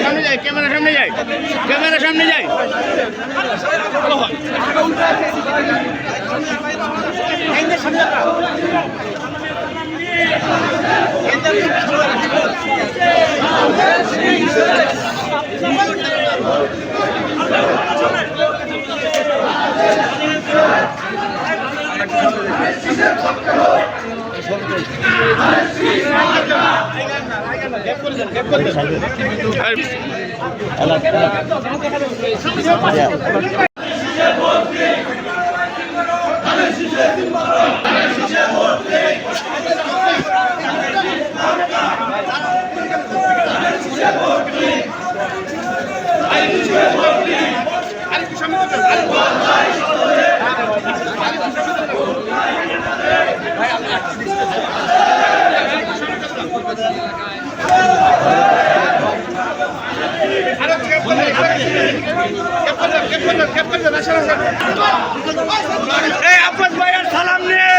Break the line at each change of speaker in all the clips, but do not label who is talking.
সামনে যাই ক্যামেরা সামনে যাই আব্বাস ভাইয়ের সালাম নিয়ে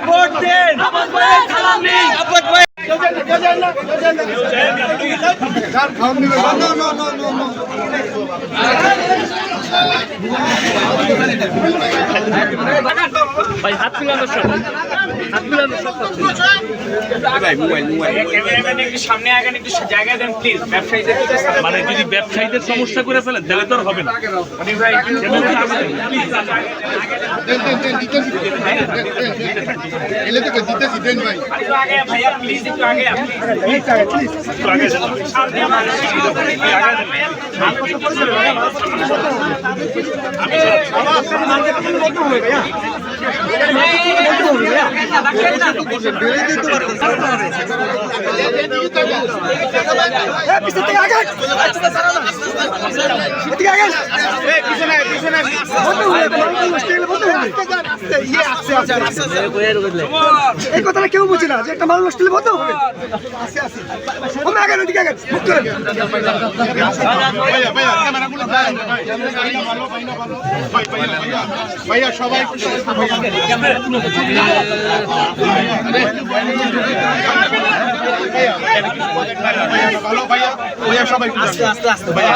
ভোট দেন ভাই হাত মিলানোর সামনে আগান একটু জায়গা দেন প্লিজ। ব্যবসায়ীদের মানে যদি ব্যবসায়ীদের সমস্যা করে ফেলেন তাহলে তো আর হবে না। ভাইয়া প্লিজ একটু আগে
এই কথাটা কেউ বুঝে না যে একটা মানুষ নষ্ট হলে বলতে হবে।
ভাইয়া সবাই ভালো ভাইয়া সবাই আস্তে আস্তে ভাইয়া